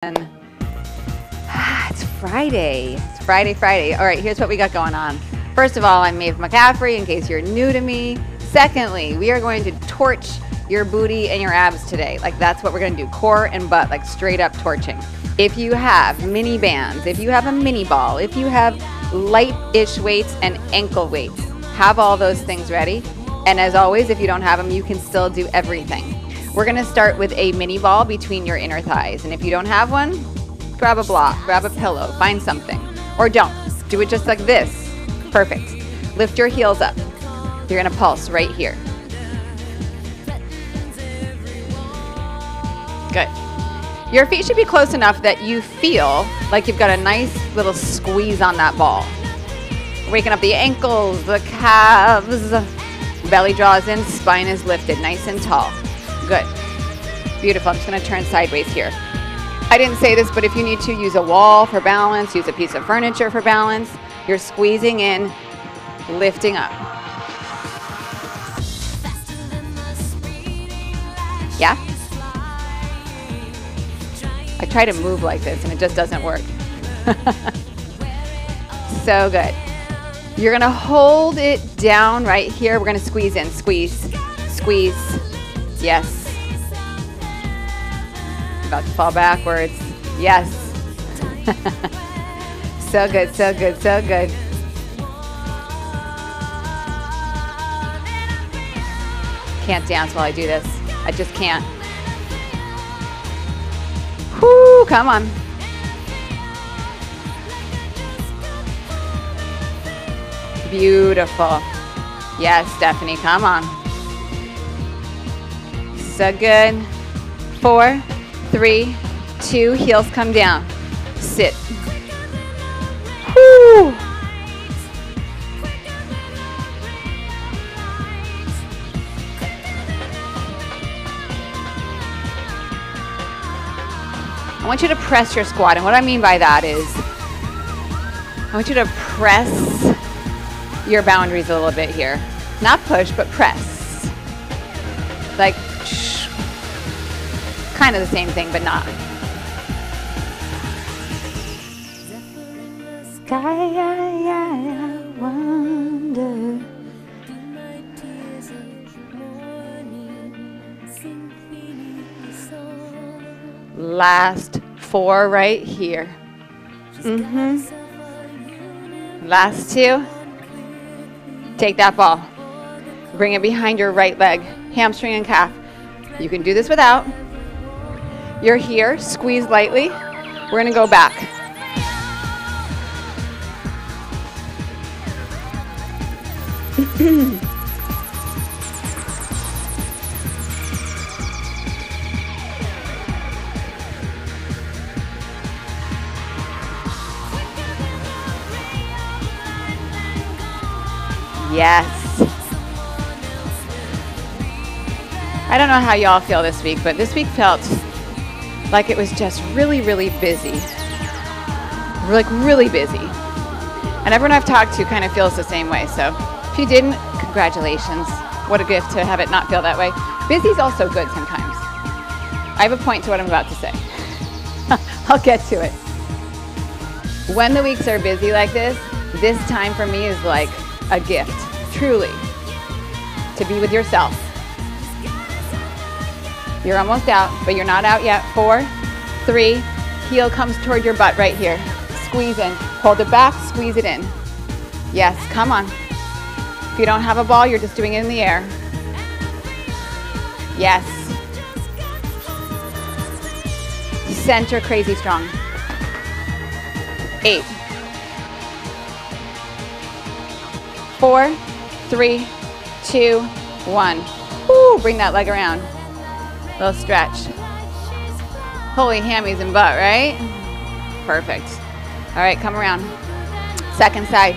It's Friday. It's Friday. All right, here's what we got going on. First of all, I'm Maeve McCaffrey, in case you're new to me. Secondly, we are going to torch your booty and your abs today. Like, that's what we're going to do, core and butt, like straight up torching. If you have mini bands, if you have a mini ball, if you have light-ish weights and ankle weights, have all those things ready. And as always, if you don't have them, you can still do everything. We're gonna start with a mini ball between your inner thighs. And if you don't have one, grab a block, grab a pillow, find something. Or don't, do it just like this. Perfect. Lift your heels up. You're gonna pulse right here. Good. Your feet should be close enough that you feel like you've got a nice little squeeze on that ball. Waking up the ankles, the calves. Belly draws in, spine is lifted, nice and tall. Good. Beautiful. I'm just going to turn sideways here. I didn't say this, but if you need to, use a wall for balance, use a piece of furniture for balance. You're squeezing in, lifting up. Yeah? I try to move like this and it just doesn't work. So good. You're going to hold it down right here. We're going to squeeze in. Squeeze. Squeeze. Yes. About to fall backwards. Yes. So good, so good, so good. Can't dance while I do this. I just can't. Whoo, come on. Beautiful. Yes, Stephanie, come on. So good. 4, 3, 2, heels come down. Sit. Whoo. I want you to press your squat, and what I mean by that is I want you to press your boundaries a little bit here. Not push, but press. Like, kind of the same thing, but not. Sky, I wonder. Last 4 right here. Last 2. Take that ball. Bring it behind your right leg, hamstring and calf. You can do this without. You're here, squeeze lightly. We're gonna go back. Yes. I don't know how y'all feel this week, but this week felt like it was just really, really busy. Like really busy. And everyone I've talked to kind of feels the same way. So if you didn't, congratulations. What a gift to have it not feel that way. Busy's also good sometimes. I have a point to what I'm about to say. I'll get to it. When the weeks are busy like this time for me is like a gift, truly, to be with yourself. You're almost out, but you're not out yet. 4, 3, heel comes toward your butt right here. Squeeze in, hold it back, squeeze it in. Yes, come on. If you don't have a ball, you're just doing it in the air. Yes. Center crazy strong. 8. 4, 3, 2, 1. Woo, bring that leg around. Little stretch. Holy hammies and butt, right? Perfect. All right, come around. Second side.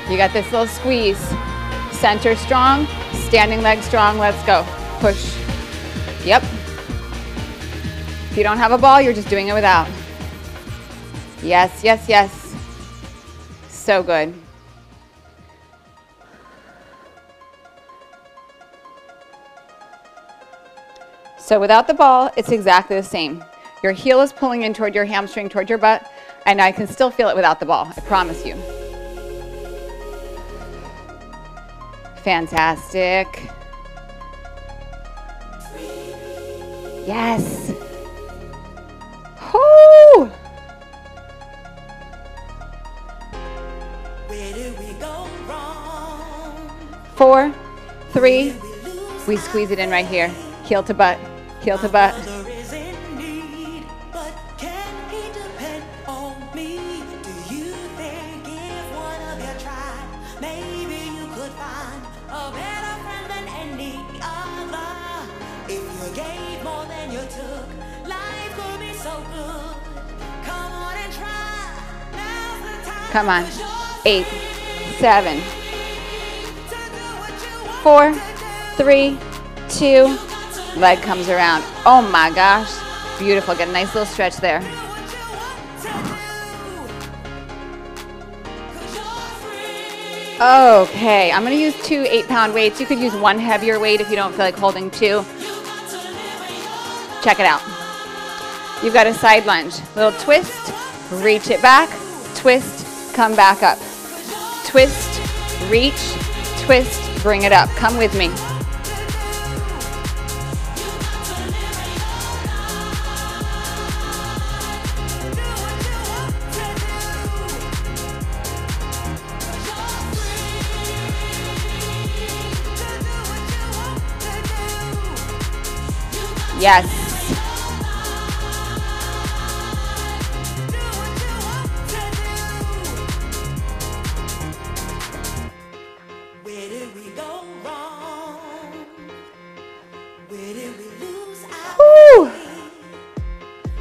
You got this little squeeze. Center strong, standing leg strong. Let's go. Push. Yep. If you don't have a ball, you're just doing it without. Yes, yes, yes. So good. So without the ball, it's exactly the same. Your heel is pulling in toward your hamstring, toward your butt, and I can still feel it without the ball, I promise you. Fantastic. Yes. Whoo! Where did we go wrong? 4, 3. We squeeze it in right here. Heel to butt, heel to butt. Mother is in need, but can he depend on me? Do you think if one of you tried, maybe you could find a better friend than any other? If you gave more than you took, life could be so good. Come on and try. Now's the time. Come on. 'Cause you're 8, 7, free to do what you want 4, to do. 3, 2. Leg comes around. Oh my gosh. Beautiful. Get a nice little stretch there. Okay, I'm going to use 2 8-pound weights. You could use 1 heavier weight if you don't feel like holding 2. Check it out. You've got a side lunge. Little twist, reach it back, twist, come back up. Twist, reach, twist, bring it up. Come with me. Yes. Where did we go wrong? Where did we lose our Woo. way?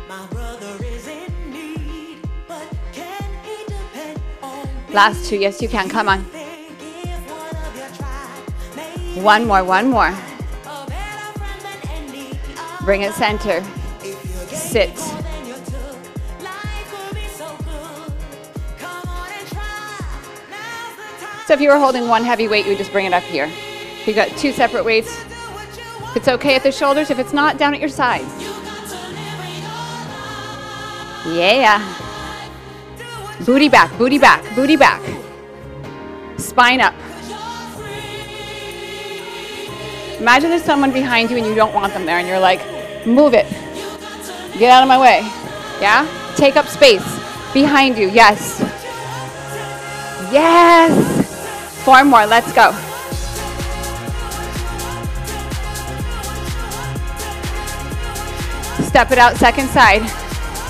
My brother is in need, but can he depend on me? Last 2. Yes, you can. Come on. Think if one of you tried, maybe One more, one more. a better friend than any other. Bring it center. If you gave Sit. more than you took, life could be so good. Come on and try. Now's the time. So if you were holding 1 heavy weight, you would just bring it up here. If you've got 2 separate weights, if it's okay at the shoulders, if it's not, down at your sides. Yeah. Booty back, booty back, booty back. Spine up. Imagine there's someone behind you and you don't want them there and you're like, move it. Get out of my way. Yeah? Take up space. Behind you, yes. Yes. 4 more, let's go. Step it out, second side.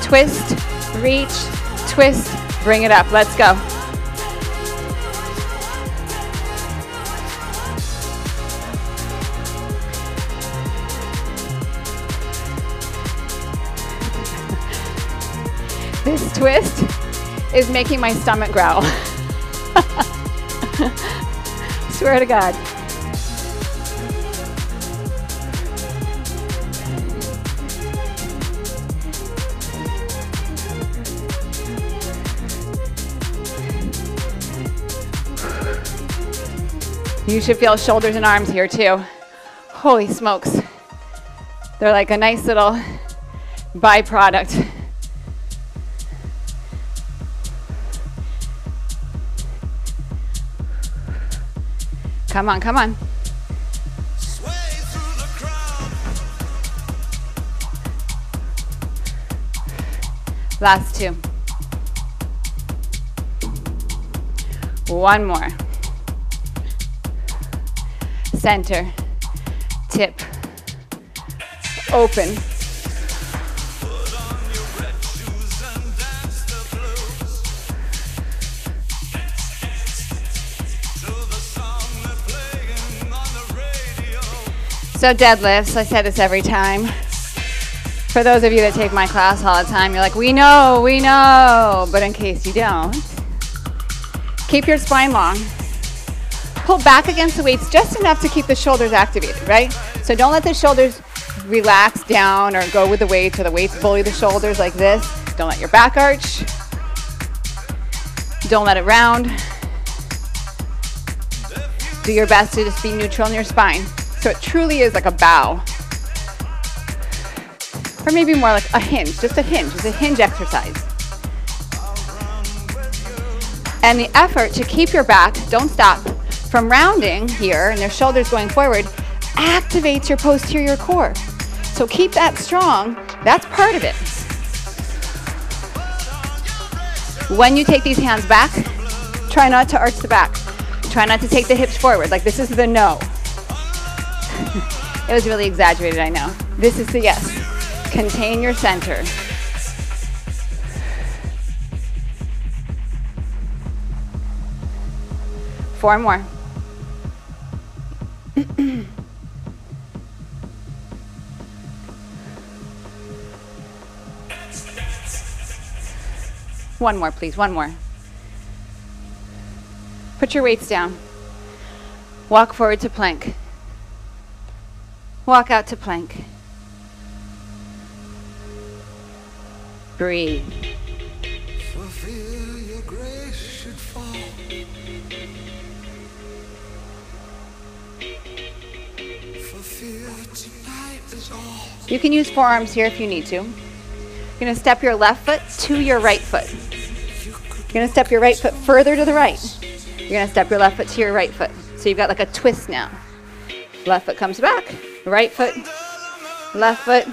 Twist, reach, twist, bring it up. Let's go. This twist is making my stomach growl. Swear to God. You should feel shoulders and arms here too. Holy smokes. They're like a nice little byproduct. Come on, come on. Last 2. 1 more. Center, tip, open. So deadlifts, I say this every time. For those of you that take my class all the time, you're like, we know. But in case you don't, keep your spine long. Pull back against the weights just enough to keep the shoulders activated, right? So don't let the shoulders relax down or go with the weights, or the weights bully the shoulders like this. Don't let your back arch. Don't let it round. Do your best to just be neutral in your spine. So it truly is like a bow. Or maybe more like a hinge, just a hinge exercise. And the effort to keep your back, don't stop, from rounding here and their shoulders going forward, activates your posterior core. So keep that strong, that's part of it. When you take these hands back, try not to arch the back. Try not to take the hips forward, like this is the no. It was really exaggerated, I know. This is the yes. Contain your center. Four more. One more, please, one more. Put your weights down. Walk forward to plank. Walk out to plank. Breathe. Fulfill your grace should fall. Fulfill tonight is all. You can use forearms here if you need to. You're going to step your left foot to your right foot. You're going to step your right foot further to the right. You're going to step your left foot to your right foot. So you've got like a twist now. Left foot comes back. Right foot, left foot,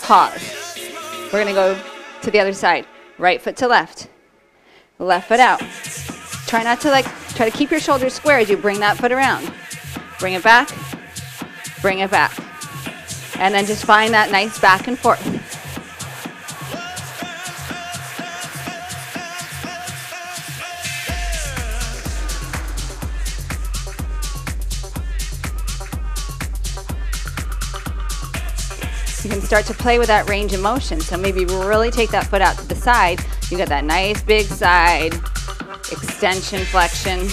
pause. We're going to go to the other side. Right foot to left. Left foot out. Try not to try to keep your shoulders square as you bring that foot around. Bring it back. Bring it back. And then just find that nice back and forth. You can start to play with that range of motion. So maybe really take that foot out to the side. You got that nice big side extension, flexion.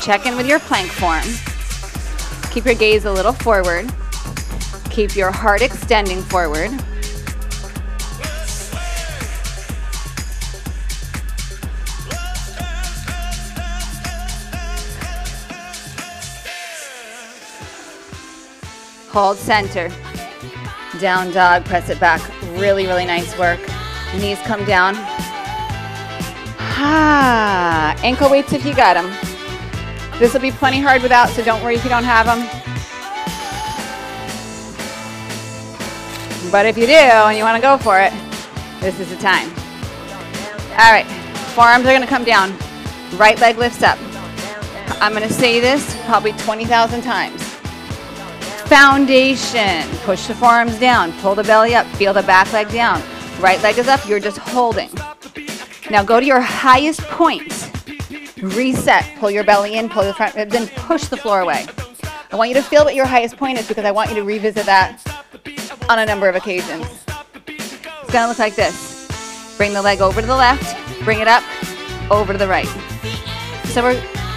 Check in with your plank form. Keep your gaze a little forward. Keep your heart extending forward. Hold center. Down dog, press it back. Really, really nice work. Knees come down. Ankle weights if you got them. This will be plenty hard without, so don't worry if you don't have them. But if you do and you want to go for it, this is the time. All right, forearms are going to come down. Right leg lifts up. I'm going to say this probably 20,000 times. Foundation. Push the forearms down. Pull the belly up. Feel the back leg down. Right leg is up. You're just holding. Now go to your highest point. Reset. Pull your belly in. Pull the front ribs in. Push the floor away. I want you to feel what your highest point is because I want you to revisit that on a number of occasions. It's going to look like this. Bring the leg over to the left. Bring it up. Over to the right. So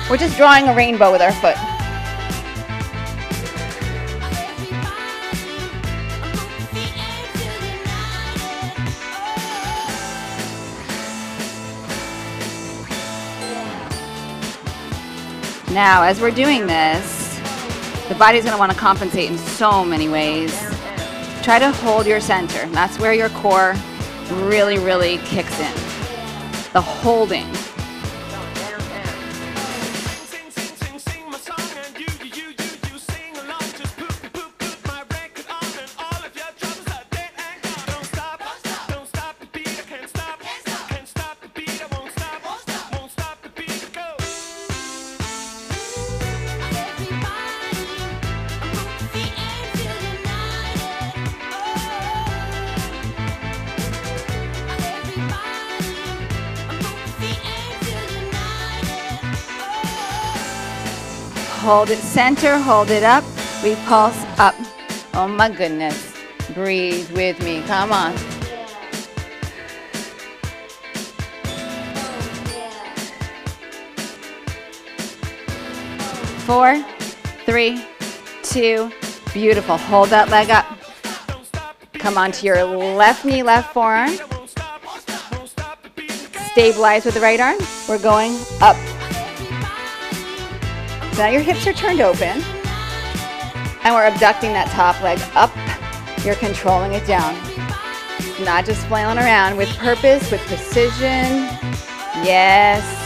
we're just drawing a rainbow with our foot. Now, as we're doing this, the body's going to want to compensate in so many ways. Try to hold your center. That's where your core really, really kicks in. The holding. Hold it center, hold it up. We pulse up. Oh my goodness. Breathe with me. Come on. Four, three, two. Beautiful. Hold that leg up. Come onto your left knee, left forearm. Stabilize with the right arm. We're going up. Now your hips are turned open. And we're abducting that top leg up. You're controlling it down. Not just flailing around, with purpose, with precision. Yes.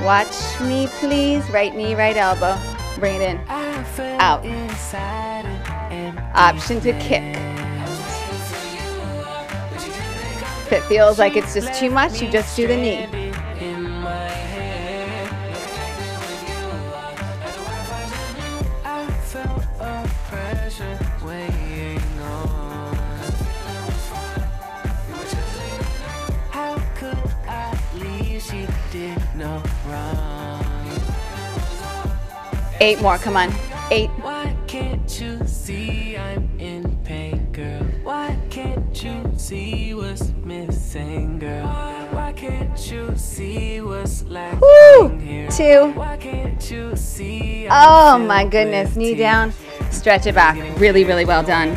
Watch me, please. Right knee, right elbow. Bring it in. Out. Option to kick. If it feels like it's just too much, you just do the knee. Eight more, come on. 8. Why can't you see I'm in pain, girl? Why can't you see what's missing, girl? Why can't you see what's lacking here? 2. Why can't you see Oh my goodness, knee down. Stretch it back. Really, really well done.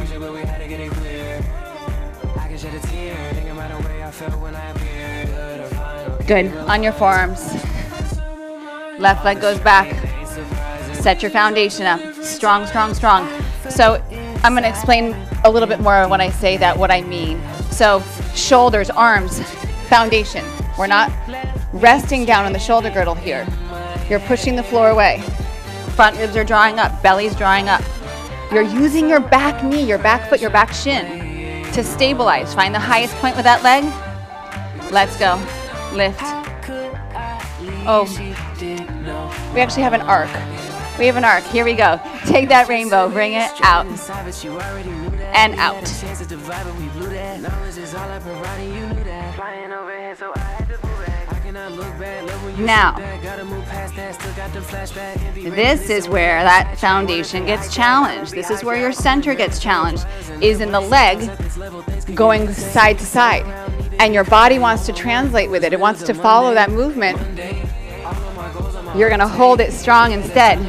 Good. On your forearms. Left leg goes back. Set your foundation up. Strong, strong, strong. So I'm going to explain a little bit more when I say that, what I mean. So shoulders, arms, foundation. We're not resting down on the shoulder girdle here. You're pushing the floor away. Front ribs are drawing up. Belly's drawing up. You're using your back knee, your back foot, your back shin to stabilize. Find the highest point with that leg. Let's go. Lift. Oh, we actually have an arc. We have an arc. Here we go. Take that rainbow. Bring it out. And out. Now, this is where that foundation gets challenged. This is where your center gets challenged, is in the leg going side to side. And your body wants to translate with it. It wants to follow that movement. You're going to hold it strong instead.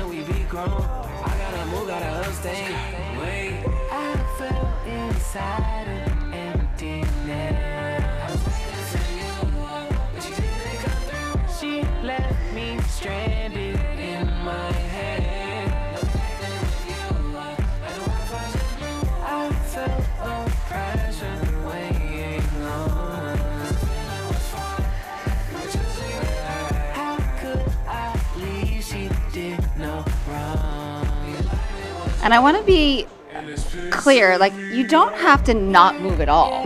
And I want to be clear, like, you don't have to not move at all.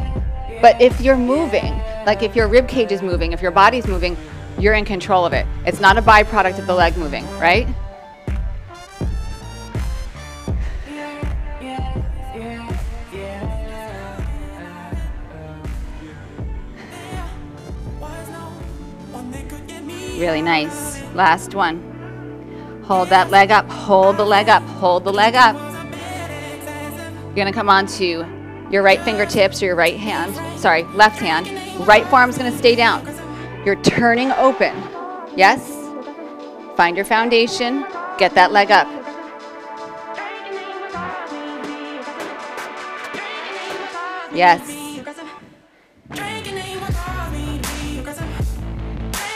But if you're moving, like if your rib cage is moving, if your body's moving, you're in control of it. It's not a byproduct of the leg moving, right? Really nice. Last one. Hold that leg up, hold the leg up, hold the leg up. You're gonna come onto your right fingertips or your right hand, sorry, left hand. Right forearm's gonna stay down. You're turning open, yes? Find your foundation, get that leg up. Yes.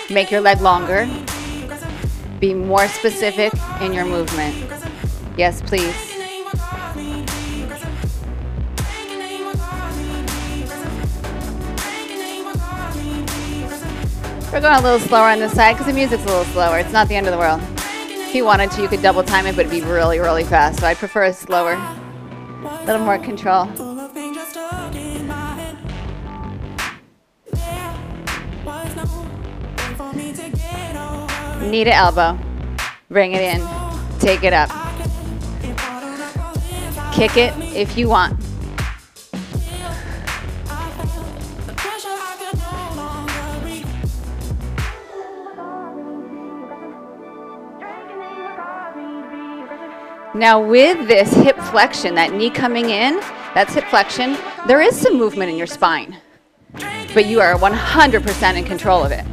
Make your leg longer. Be more specific in your movement. Yes, please. We're going a little slower on this side because the music's a little slower. It's not the end of the world. If you wanted to, you could double time it, but it'd be really, really fast. So I prefer a slower, a little more control. Knee to elbow. Bring it in. Take it up. Kick it if you want. Now with this hip flexion, that knee coming in, that's hip flexion, there is some movement in your spine. but you are 100% in control of it.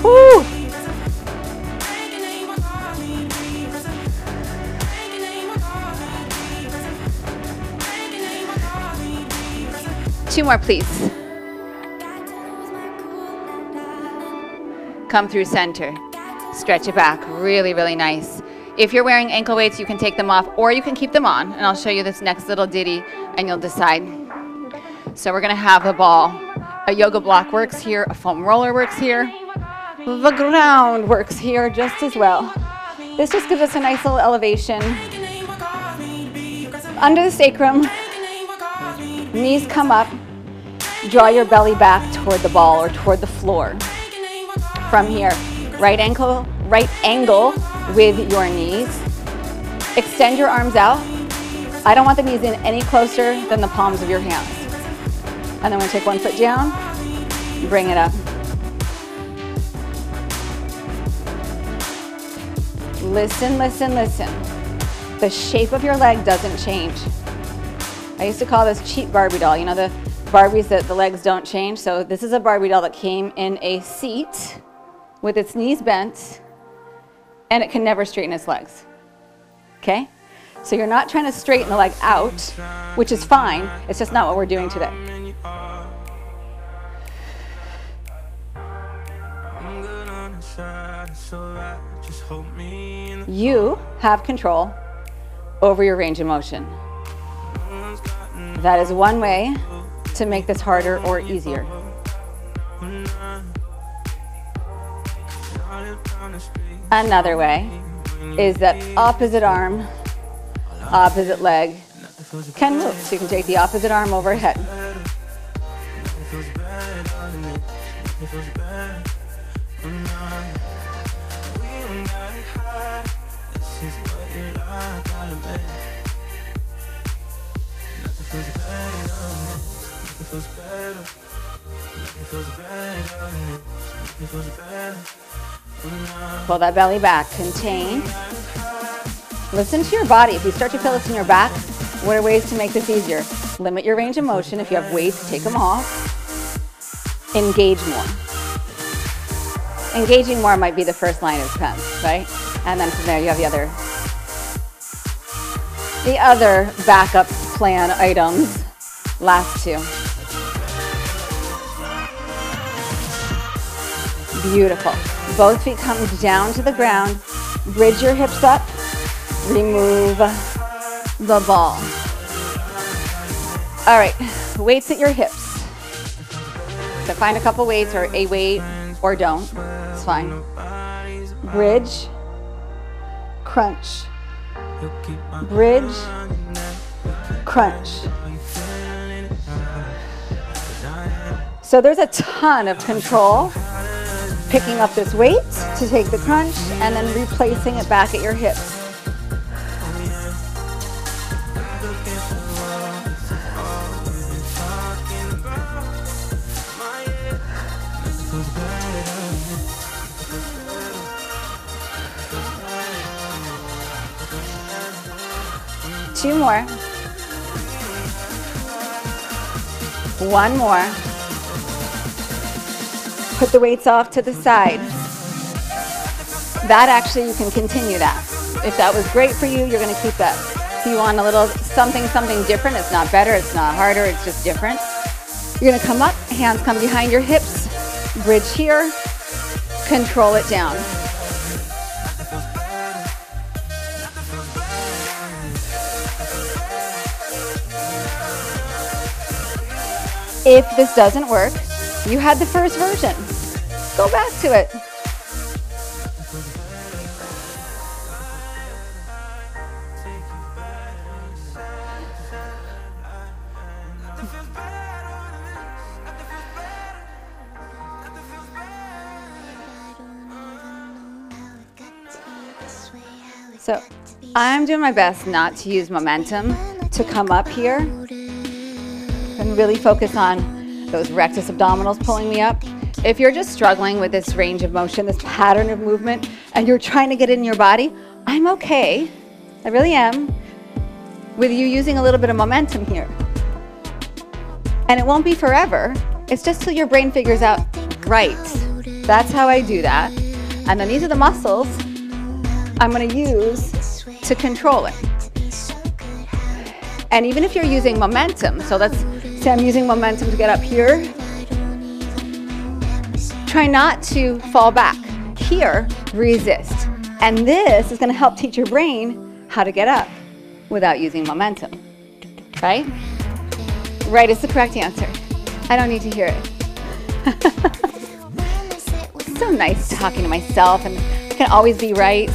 Woo! Two more, please. Come through center. Stretch it back. Really, really nice. If you're wearing ankle weights, you can take them off or you can keep them on. And I'll show you this next little ditty and you'll decide. So we're going to have the ball. A yoga block works here. A foam roller works here. The ground works here just as well. This just gives us a nice little elevation. Under the sacrum. Knees come up. Draw your belly back toward the ball or toward the floor. From here, right angle with your knees. Extend your arms out. I don't want the knees in any closer than the palms of your hands. And then we're going to take one foot down, bring it up. Listen, listen, listen. The shape of your leg doesn't change. I used to call this cheap Barbie doll. You know the Barbies that the legs don't change? So this is a Barbie doll that came in a seat with its knees bent, and it can never straighten its legs. Okay? So you're not trying to straighten the leg out, which is fine. It's just not what we're doing today. You have control over your range of motion. That is one way to make this harder or easier. Another way is that opposite arm, opposite leg can move. So you can take the opposite arm overhead. Pull that belly back, contain. Listen to your body. If you start to feel this in your back, what are ways to make this easier? Limit your range of motion. If you have weights, take them off. Engage more. Engaging more might be the first line of defense, right? And then from there you have the other backup plan items. Last two. Beautiful. Both feet come down to the ground. Bridge your hips up. Remove the ball. All right, weights at your hips. So find a couple weights or a weight or don't. It's fine. Bridge, crunch. Bridge, crunch. So there's a ton of control. Picking up this weight to take the crunch and then replacing it back at your hips. Two more. One more. Put the weights off to the side. That actually, you can continue that. If that was great for you, you're going to keep that. If you want a little something different, it's not better, it's not harder, it's just different. You're going to come up, hands come behind your hips, bridge here, control it down. If this doesn't work, you had the first version. Go back to it. So I'm doing my best not to use momentum to come up here and really focus on those rectus abdominals pulling me up. If you're just struggling with this range of motion, this pattern of movement, and you're trying to get it in your body, I'm okay, I really am, with you using a little bit of momentum here. And it won't be forever. It's just till your brain figures out, right, that's how I do that. And then these are the muscles I'm going to use to control it. And even if you're using momentum, so let's say I'm using momentum to get up here, try not to fall back. Here, resist. And this is going to help teach your brain how to get up without using momentum, right? Right is the correct answer. I don't need to hear it. It's so nice talking to myself, and I can always be right.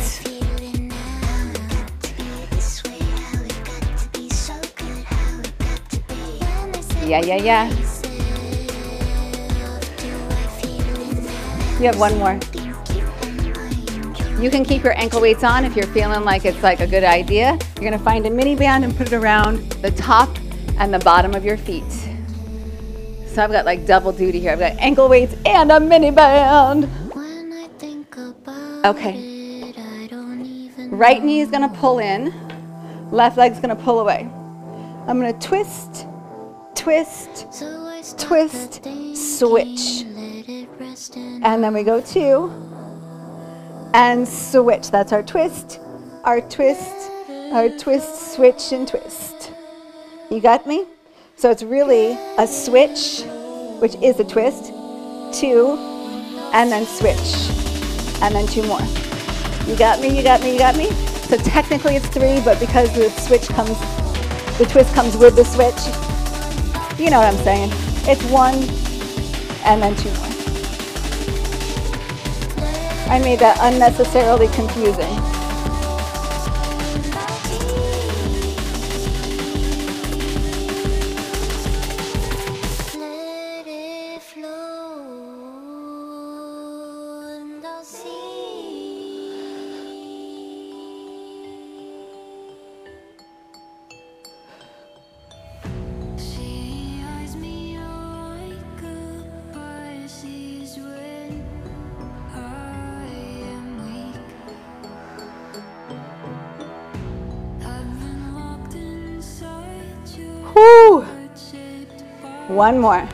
Yeah. You have one more. You can keep your ankle weights on if you're feeling like it's like a good idea. You're gonna find a mini band and put it around the top and the bottom of your feet. So I've got like double duty here. I've got ankle weights and a mini band. Okay. Right knee is gonna pull in, left leg's gonna pull away. I'm gonna twist, twist, twist, switch. And then we go 2 and switch. That's our twist, switch and twist. You got me? So it's really a switch, which is a twist, 2, and then switch, and then 2 more. You got me, you got me, you got me? So technically it's 3, but because the twist comes with the switch, you know what I'm saying. It's 1, and then 2 more. I made that unnecessarily confusing. Woo! One more.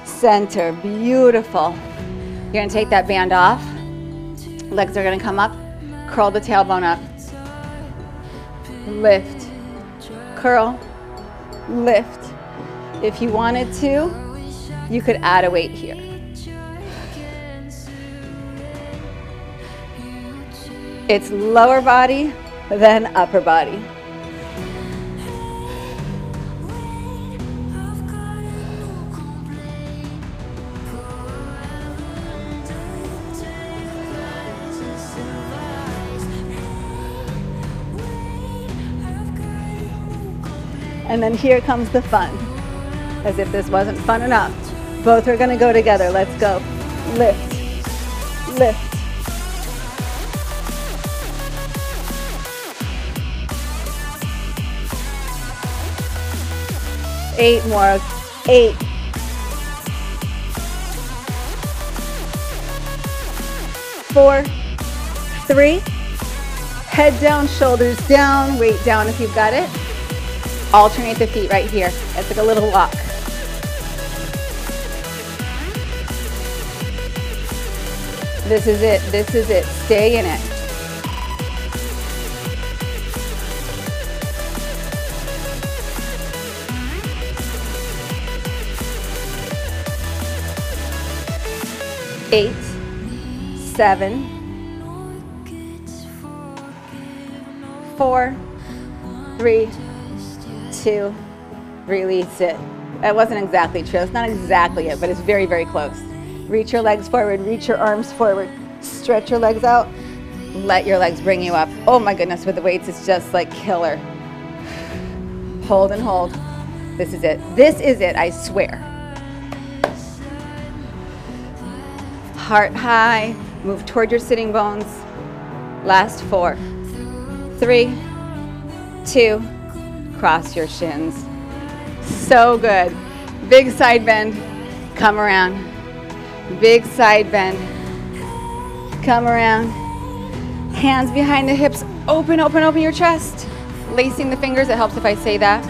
Center, beautiful. You're gonna take that band off. Legs are gonna come up. Curl the tailbone up. Lift, curl, lift. If you wanted to, you could add a weight here. It's lower body, then upper body. And then here comes the fun. As if this wasn't fun enough. Both are gonna go together. Let's go. Lift, lift. Eight more. 8. 4, 3. Head down, shoulders down, weight down if you've got it. Alternate the feet right here. It's like a little walk. This is it. This is it. Stay in it. Eight, 7, 4, 3, 2, release it. That wasn't exactly true. It's not exactly it, but it's very, very close. Reach your legs forward, reach your arms forward, stretch your legs out, let your legs bring you up. Oh my goodness, with the weights, it's just like killer. Hold and hold. This is it. This is it, I swear. Heart high, move toward your sitting bones. Last 4, 3, 2, cross your shins. So good. Big side bend, come around. Big side bend, come around. Hands behind the hips, open, open, open your chest. Lacing the fingers, it helps if I say that.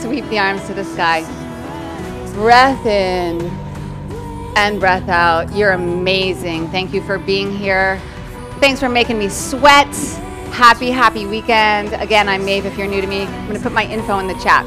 Sweep the arms to the sky. Breath in and breath out. You're amazing. Thank you for being here. Thanks for making me sweat. Happy, happy weekend. Again, I'm Maeve if you're new to me. I'm gonna put my info in the chat.